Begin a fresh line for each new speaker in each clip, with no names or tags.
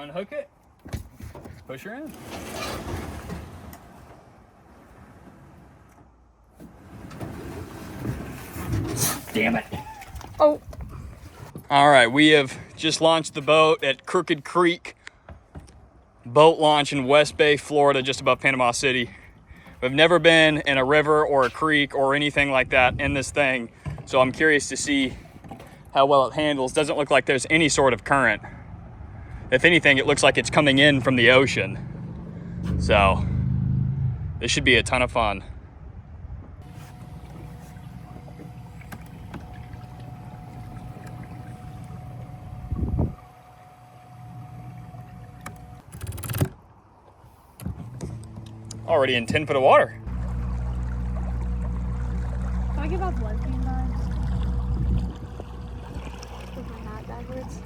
unhook it, push her in. Damn it.
Oh.
All right, we have just launched the boat at Crooked Creek boat launch in Westbay, Florida, just above Panama City. We've never been in a river or a creek or anything like that in this thing, so I'm curious to see how well it handles. Doesn't look like there's any sort of current. If anything, it looks like it's coming in from the ocean. So this should be a ton of fun. Already in 10 foot of water.
Can I give off lesbian vibes? With my hat backwards.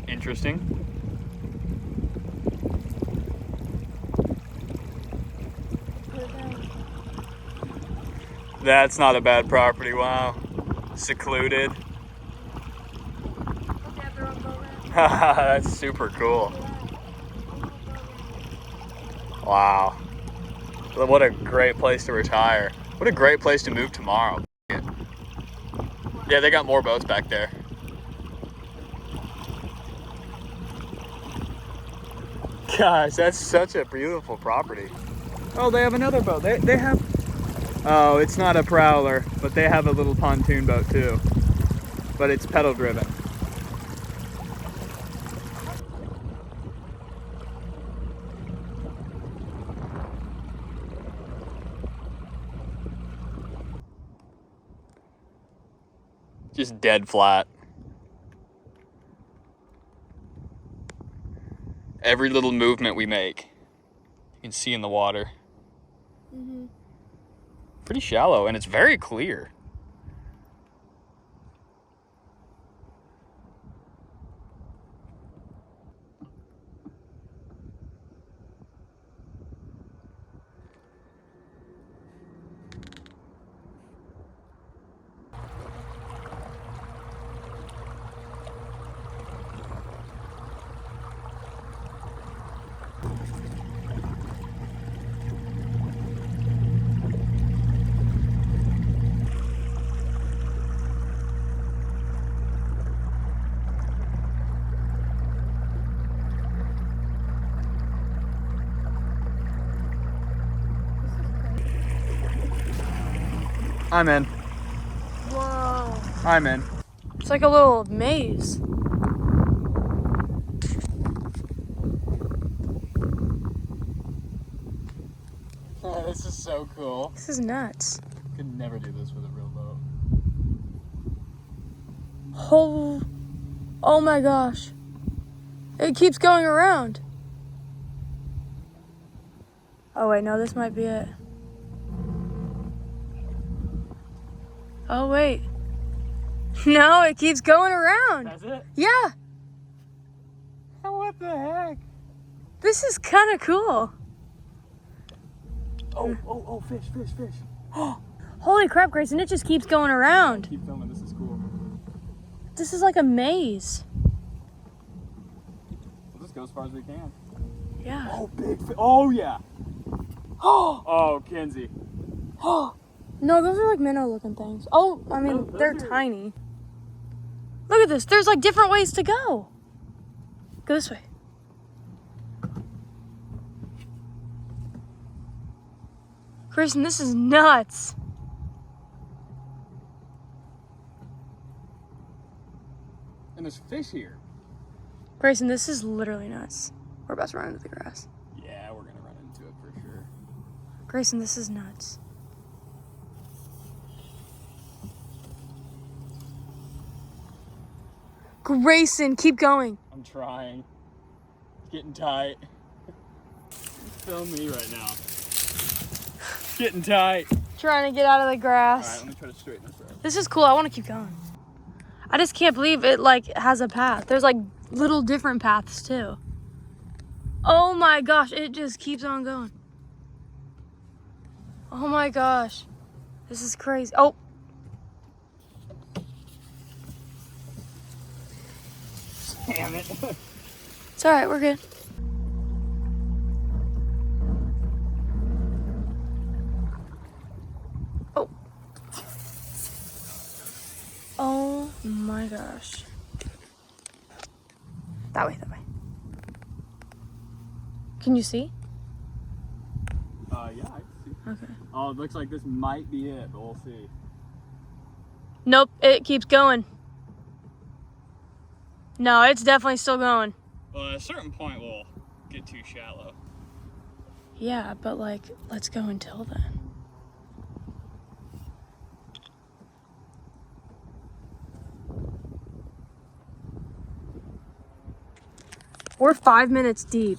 Interesting. That's not a bad property, wow. Secluded. That's super cool. Wow. What a great place to retire. What a great place to move tomorrow. Yeah, they got more boats back there. Gosh, that's such a beautiful property. Oh, they have another boat. They have, oh, it's not a Prowler, but they have a little pontoon boat too. But it's pedal driven. Just dead flat. Every little movement we make, you can see in the water.
Mm-hmm.
Pretty shallow, and it's very clear. I'm in.
Whoa.
I'm in.
It's like a little maze.
Oh, this is so cool.
This is nuts.
Could never do this with a real boat.
Oh my gosh. It keeps going around. Oh wait, no, this might be it. Oh wait. No, it keeps going around.
That's it?
Yeah.
What the heck?
This is kind of cool.
Oh, fish.
Holy crap, Grayson, it just keeps going around.
Keep filming, this is cool.
This is like a maze.
We'll just go as far as we can.
Yeah.
Oh, big fish. Oh, yeah. Oh, Kenzie.
No, those are like minnow looking things. Oh, I mean, they're tiny. Look at this. There's like different ways to go. go this way. Grayson, this is nuts.
And there's fish here.
Grayson, this is literally nuts. We're about to run into the grass.
Yeah, we're gonna run into it for sure.
Grayson, this is nuts. Grayson, keep going.
I'm trying. It's getting tight. Film me right now. It's getting tight.
Trying to get out of the grass.
All right, let me try to straighten this out.
This is cool. I want to keep going. I just can't believe it like has a path. There's like little different paths too. Oh my gosh, it just keeps on going. Oh my gosh. This is crazy. Oh.
Damn it.
It's all right, we're good. Oh. Oh my gosh. That way, that way. Can you see?
Yeah, I can see.
Okay.
Oh, it looks like this might be it, but we'll see.
Nope, it keeps going. No, it's definitely still going.
Well, at a certain point, we'll get too shallow.
Yeah, but like, let's go until then. We're 5 minutes deep.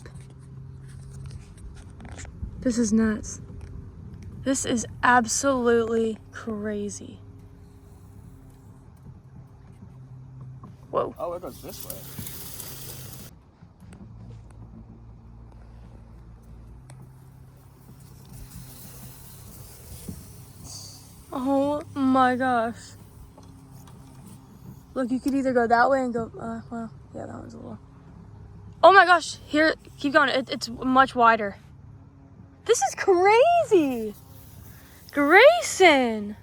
This is nuts. This is absolutely crazy. Whoa.
Oh, it goes this way.
Oh my gosh. Look, you could either go that way and go, well, yeah, that one's a little. Oh my gosh, here, keep going. It's much wider. This is crazy. Grayson.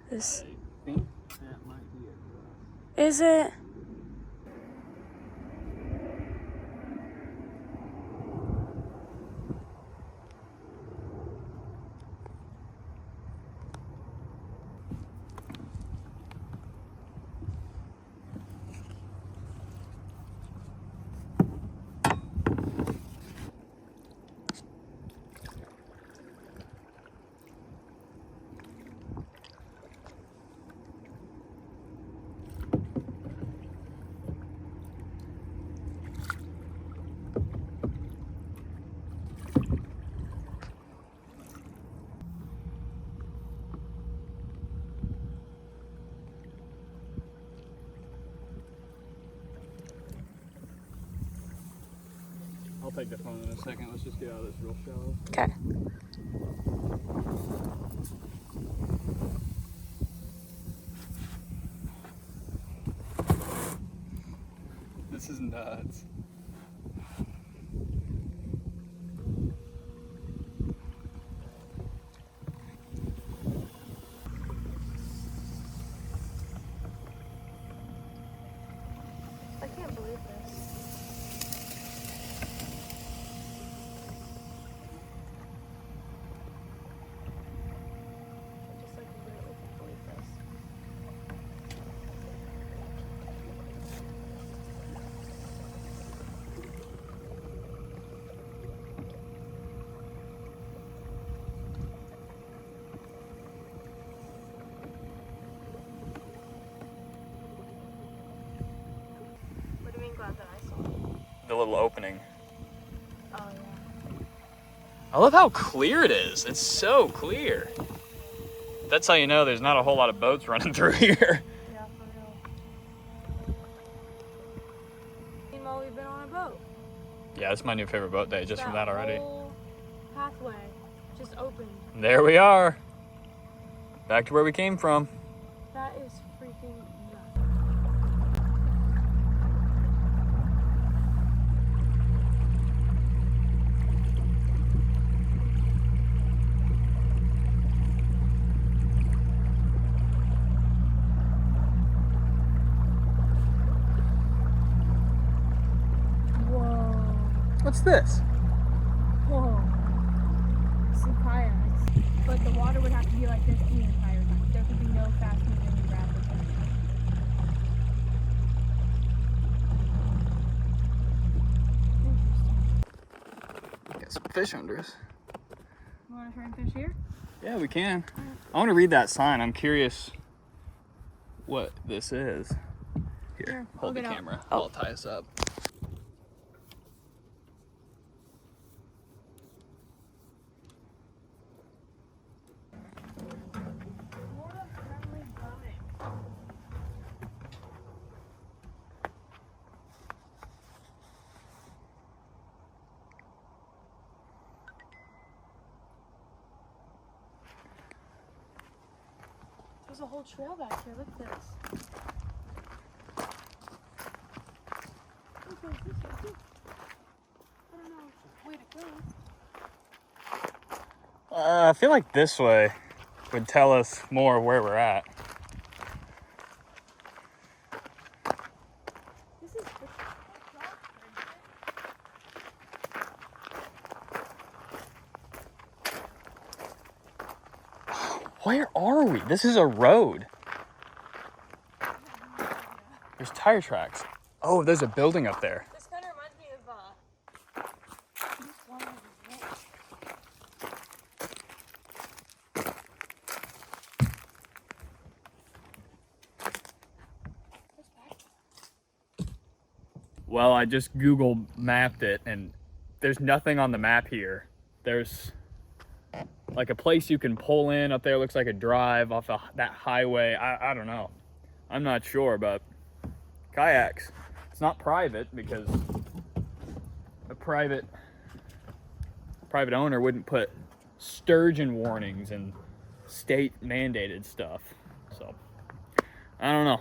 This.
I think that might be it.
Is it?
I'll take the phone in a second. Let's just get out of this real shallow.
Okay.
This is nuts.
I can't believe this. I just like literally can't believe this. What do you mean glad that I saw it?
The little opening.
Oh yeah.
I love how clear it is. It's so clear. That's how you know there's not a whole lot of boats running through here.
Yeah, for real. Meanwhile, we've been on a boat.
Yeah, that's my new favorite boat day, just from that already.
Whole pathway just opened.
There we are. Back to where we came from.
That is freaking nuts.
What's this?
Whoa. Some kayaks. But the water would have to be like this the entire time. There could be no fast moving rapid.
Got some fish under us.
You want to try and fish here?
Yeah, we can. I want to read that sign. I'm curious what this is. Here,
I'll
hold the
get out.
camera.
Oh.
I'll tie us up.
There's a whole trail back here. Look at this. Look at this. I don't know which way to go.
I feel like this way would tell us more of where we're at.
This is
Where are we? This is a road. There's tire tracks. Oh, there's a building up there.
This kind of reminds me of
Well, I just Google mapped it and there's nothing on the map here. There's like a place you can pull in up there. Looks like a drive off that highway. I don't know. I'm not sure, but kayaks. It's not private because a private owner wouldn't put sturgeon warnings and state mandated stuff. So I don't know.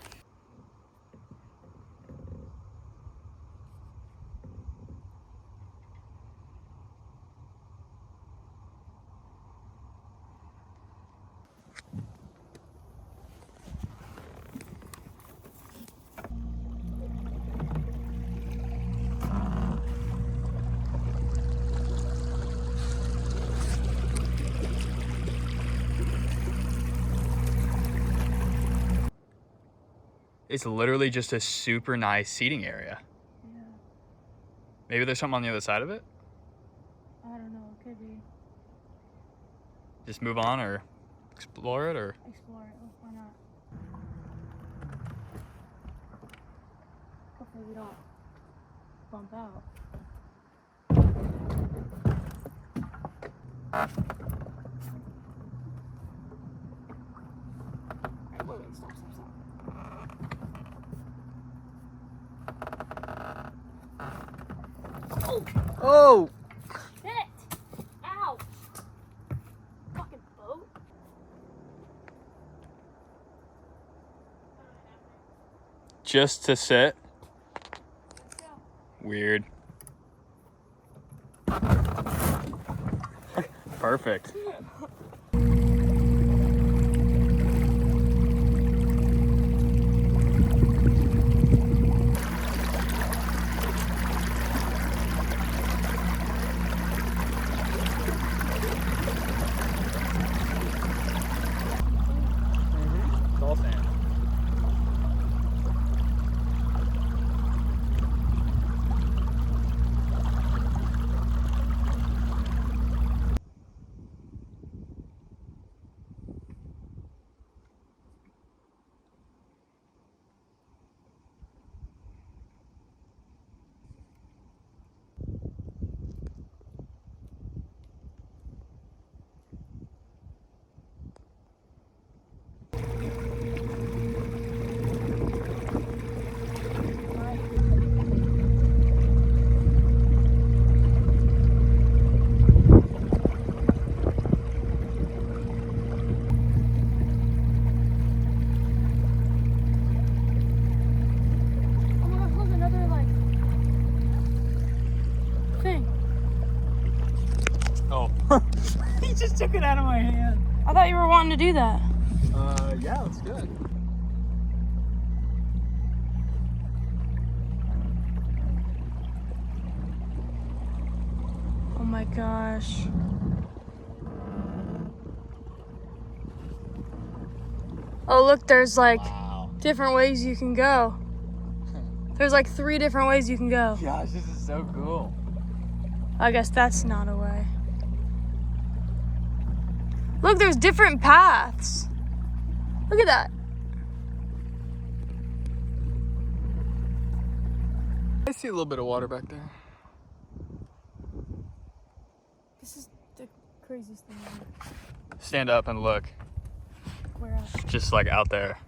It's literally just a super nice seating area.
Yeah.
Maybe there's something on the other side of it?
I don't know. It could be.
Just move on or explore it or?
Explore it. Why not? Hopefully we don't bump out. Stop.
Oh!
Shit! Ouch! Fucking boat.
Just to sit?
Let's go.
Weird. Perfect. It's all sand. He just took it out of my hand.
I thought you were wanting to do that.
Yeah, let's do it.
my gosh. Oh, look, there's like different ways you can go. There's like 3 different ways you can go.
Gosh, this is so cool.
I guess that's not a way. Look, there's different paths. Look at that.
I see a little bit of water back there.
This is the craziest thing ever.
Stand up and look.
Where else?
Just like out there.